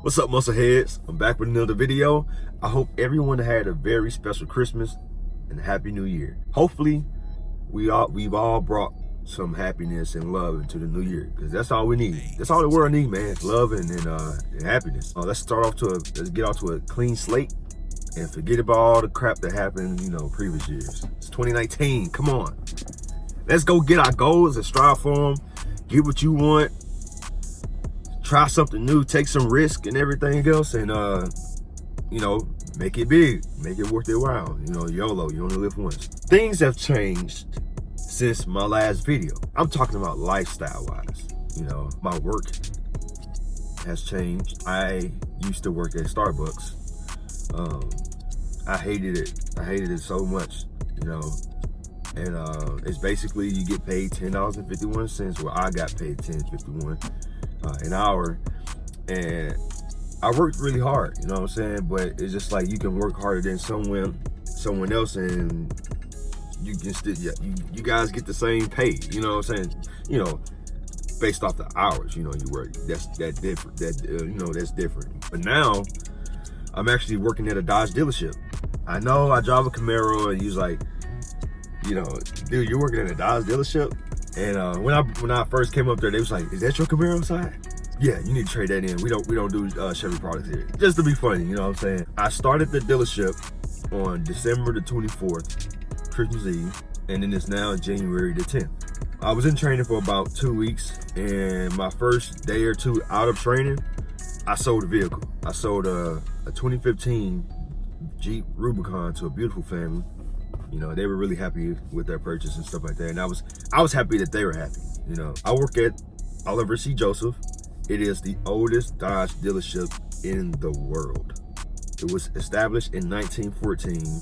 What's up, muscle heads? I'm back with another video. I hope everyone had a very special Christmas and a happy new year. Hopefully we've all brought some happiness and love into the new year, because that's all we need. That's all the world needs, man. Love and happiness. Let's get off to a clean slate and forget about all the crap that happened, previous years. It's 2019. Come on. Let's go get our goals and strive for them. Get what you want. Try something new, take some risk and everything else, and make it big, make it worth their while. YOLO, you only live once. Things have changed since my last video. I'm talking about lifestyle wise. My work has changed. I used to work at Starbucks. I hated it so much, and it's basically you get paid $10.51. Well, I got paid $10.51 an hour, and I worked really hard, you know what I'm saying? But it's just like you can work harder than someone else, and you can still, you guys get the same pay, you know what I'm saying? Based off the hours, you work. That's different. That's different. But now I'm actually working at a Dodge dealership. I know I drive a Camaro, and he's like, dude, you're working at a Dodge dealership? And when I first came up there, they was like, "Is that your Camaro side?" Yeah, you need to trade that in. We don't do Chevy products here. Just to be funny, you know what I'm saying? I started the dealership on December the 24th, Christmas Eve, and then it's now January the 10th. I was in training for about 2 weeks, and my first day or two out of training, I sold a vehicle. I sold a 2015 Jeep Rubicon to a beautiful family. They were really happy with their purchase and stuff like that. And I was happy that they were happy. I work at Oliver C. Joseph. It is the oldest Dodge dealership in the world. It was established in 1914,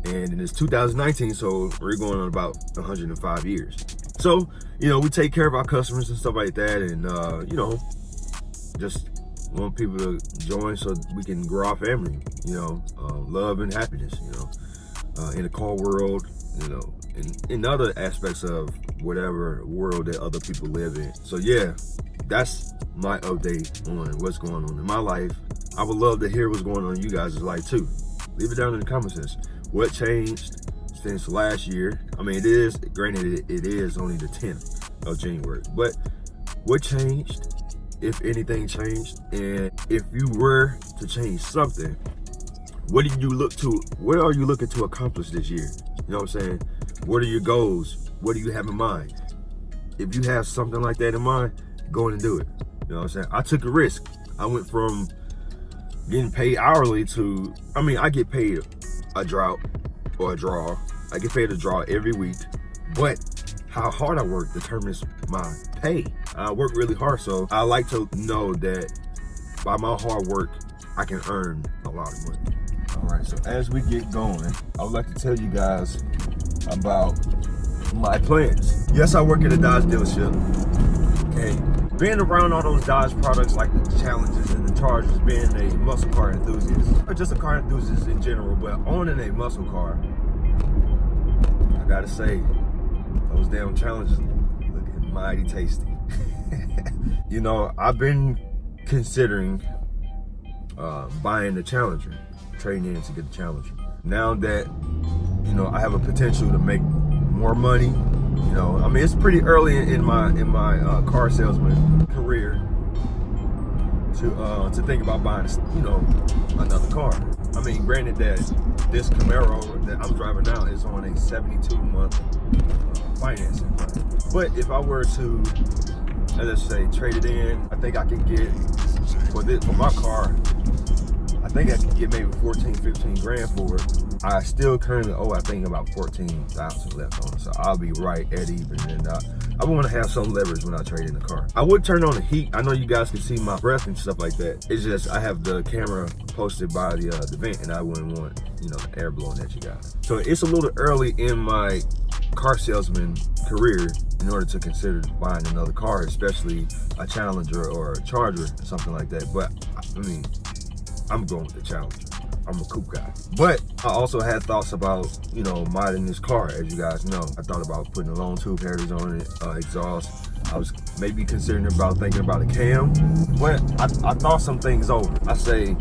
and it's 2019, so we're going on about 105 years. So, we take care of our customers and stuff like that, and, just want people to join so we can grow our family, love and happiness, in the car world, in other aspects of whatever world that other people live in. So yeah, that's my update on what's going on in my life. I would love to hear what's going on in you guys' life too. Leave it down in the comment section. What changed since last year? I mean, it is only the 10th of January, but what changed, if anything changed? And if you were to change something, what are you looking to accomplish this year? You know what I'm saying? What are your goals? What do you have in mind? If you have something like that in mind, go in and do it. You know what I'm saying? I took a risk. I went from getting paid hourly to, I get paid a draw. I get paid a draw every week, but how hard I work determines my pay. I work really hard, so I like to know that by my hard work, I can earn a lot of money. All right, so as we get going, I would like to tell you guys about my plans. Yes, I work at a Dodge dealership. Okay, being around all those Dodge products like the Challengers and the Chargers, being a muscle car enthusiast, or just a car enthusiast in general, but owning a muscle car, I gotta say, those damn Challengers look mighty tasty. I've been considering buying the Challenger, trading in to get the Challenger. Now that I have a potential to make more money, it's pretty early in my car salesman career to think about buying another car. Granted that this Camaro that I'm driving now is on a 72-month financing plan, but if I were to, let's say, trade it in, I think I can get for my car, I think I can get maybe 14, 15 grand for it. I still currently owe, I think, about 14,000 left on it. So I'll be right at even. And I want to have some leverage when I trade in the car. I would turn on the heat. I know you guys can see my breath and stuff like that. It's just, I have the camera posted by the vent, and I wouldn't want, the air blowing at you guys. So it's a little early in my car salesman career in order to consider buying another car, especially a Challenger or a Charger or something like that. But I'm going with the Challenger. I'm a coupe guy. But I also had thoughts about, modding this car. As you guys know, I thought about putting a long tube headers on it, exhaust. I was maybe thinking about a cam. But I thought some things over. I say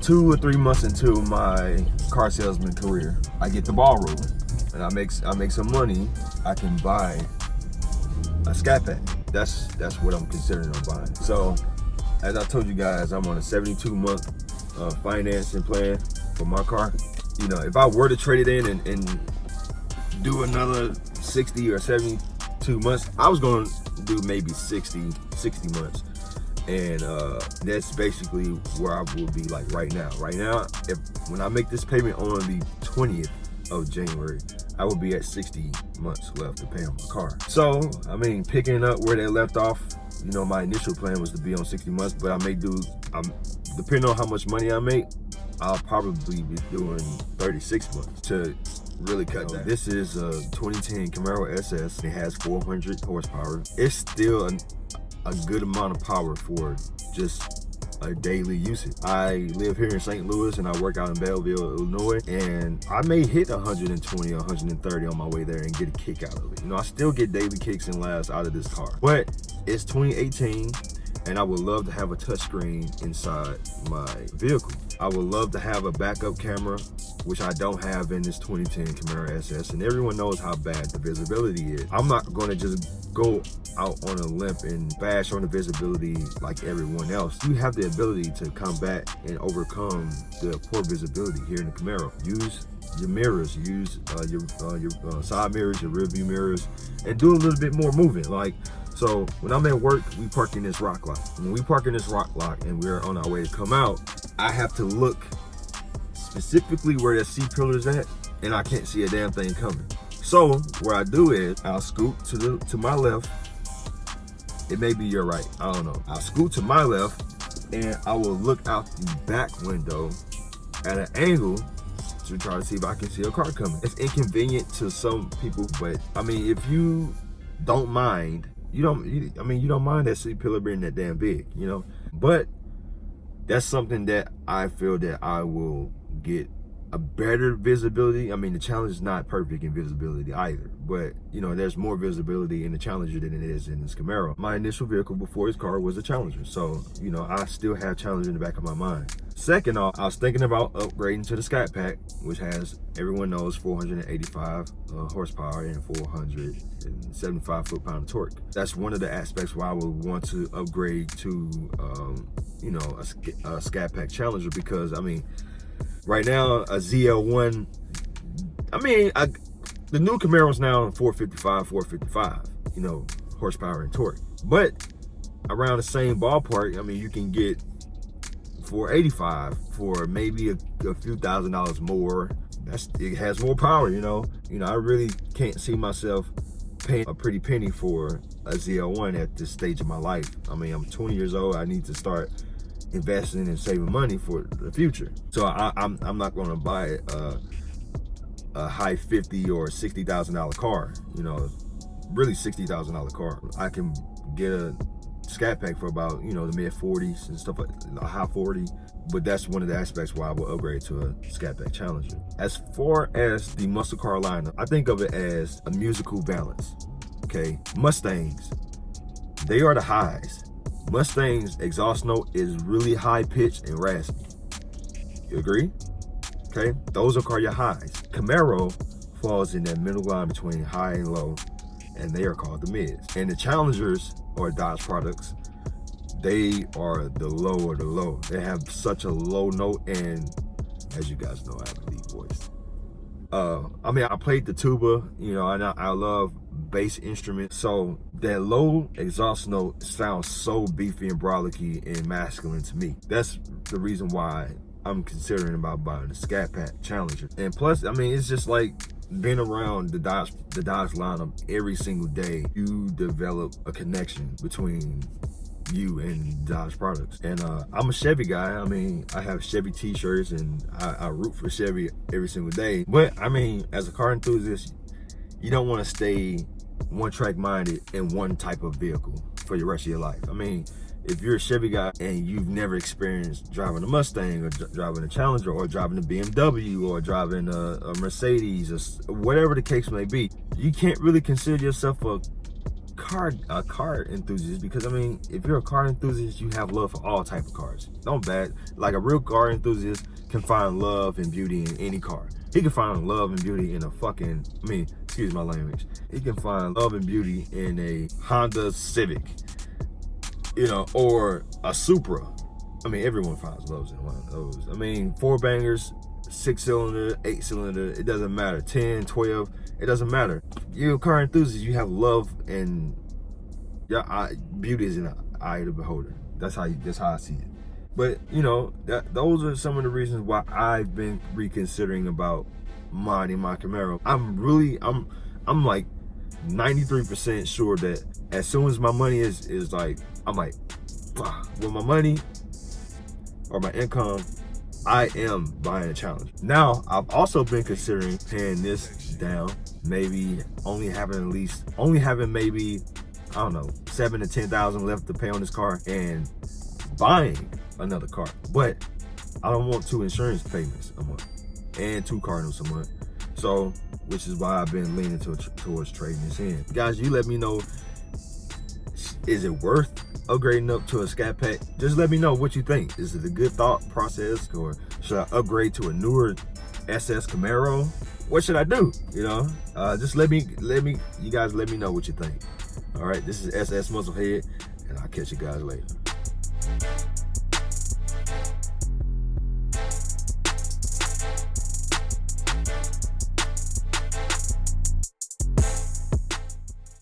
2 or 3 months into my car salesman career, I get the ball rolling and I make some money. I can buy a Scat Pack. That's what I'm considering on buying. So as I told you guys, I'm on a 72-month financing plan for my car. You know, if I were to trade it in and do another 60 or 72 months, I was going to do maybe 60 months. And that's basically where I will be like right now. Right now, when I make this payment on the 20th of January, I will be at 60 months left to pay on my car. So, I mean, picking up where they left off, you know, my initial plan was to be on 60 months, but I may depending on how much money I make, I'll probably be doing 36 months to really cut that. This is a 2010 Camaro SS. It has 400 horsepower. It's still a good amount of power for just a daily usage. I live here in St. Louis and I work out in Belleville, Illinois, and I may hit 120 or 130 on my way there and get a kick out of it. You know, I still get daily kicks and laughs out of this car. But it's 2018 and I would love to have a touchscreen inside my vehicle. I would love to have a backup camera, which I don't have in this 2010 Camaro SS, and everyone knows how bad the visibility is. I'm not gonna just go out on a limb and bash on the visibility like everyone else. You have the ability to combat and overcome the poor visibility here in the Camaro. Use your mirrors, use your side mirrors, your rear view mirrors, and do a little bit more moving. Like, so when I'm at work, we park in this rock lot. When we park in this rock lot and we're on our way to come out, I have to look specifically where that C-pillar is at, and I can't see a damn thing coming. So what I do is I'll scoot to my left. It may be your right, I don't know. I'll scoot to my left and I will look out the back window at an angle to try to see if I can see a car coming. It's inconvenient to some people, but I mean, if you don't mind, you don't mind that C-pillar being that damn big, you know? But that's something that I feel that I will get a better visibility. I mean, the Challenger is not perfect in visibility either, but you know, there's more visibility in the Challenger than it is in this Camaro. My initial vehicle before this car was a Challenger, so you know, I still have Challenger in the back of my mind. Second off, I was thinking about upgrading to the Scat Pack, which has, everyone knows, 485 horsepower and 475 foot-pound of torque. That's one of the aspects why I would want to upgrade to, you know, a Scat Pack Challenger, because I mean, right now, a ZL1, I mean, the new Camaro's now 455, you know, horsepower and torque. But around the same ballpark, I mean, you can get 485 for maybe a few $1,000s more. It has more power, you know. I really can't see myself paying a pretty penny for a ZL1 at this stage of my life. I mean, I'm 20 years old. I need to start investing and saving money for the future. So I'm not going to buy a high $50,000 or $60,000 car. You know, really $60,000 car. I can get a Scat Pack for about, you know, the mid 40s and stuff, like a high 40. But that's one of the aspects why I will upgrade to a Scat Pack Challenger. As far as the muscle car lineup, I think of it as a musical balance. Okay, Mustangs, they are the highs. Mustang's exhaust note is really high pitched and raspy. You agree? Okay, those are your highs. Camaro falls in that middle line between high and low, and they are called the mids. And the Challengers, or Dodge products, they are the low of the low. They have such a low note, and as you guys know, I have a deep voice. I mean, I played the tuba, you know, and I love bass instruments, so that low exhaust note sounds so beefy and brolicky and masculine to me. That's the reason why I'm considering about buying the Scat Pack Challenger. And plus, I mean, it's just like being around the Dodge lineup every single day. You develop a connection between you and Dodge products. And I'm a Chevy guy. I mean, I have Chevy t-shirts and I root for Chevy every single day. But I mean, as a car enthusiast, you don't want to stay one-track minded in one type of vehicle for the rest of your life. I mean, if you're a Chevy guy and you've never experienced driving a Mustang or driving a Challenger or driving a BMW or driving a Mercedes or whatever the case may be, you can't really consider yourself a car enthusiast, because I mean, if you're a car enthusiast, you have love for all type of cars. Don't bad. Like a real car enthusiast can find love and beauty in any car. He can find love and beauty in a fucking, I mean, excuse my language. He can find love and beauty in a Honda Civic, you know, or a Supra. I mean, everyone finds love in one of those. I mean, 4 bangers, 6-cylinder, 8-cylinder, it doesn't matter. 10, 12, it doesn't matter. You're a car enthusiast, you have love, and your beauty is in the eye of the beholder. That's how I see it. But you know, those are some of the reasons why I've been reconsidering about modding my Camaro. I'm like 93% sure that as soon as my money is like, I'm like, with my money or my income, I am buying a challenge. Now, I've also been considering paying this down, maybe only having maybe, I don't know, 7,000 to 10,000 left to pay on this car and buying another car. But I don't want 2 insurance payments a month and 2 car notes a month. So, which is why I've been leaning towards trading this in. Guys, you let me know, is it worth upgrading up to a Scat Pack? Just let me know what you think. Is it a good thought process, or should I upgrade to a newer SS Camaro? What should I do? You know, just you guys let me know what you think. All right, this is SS Musclehead, and I'll catch you guys later.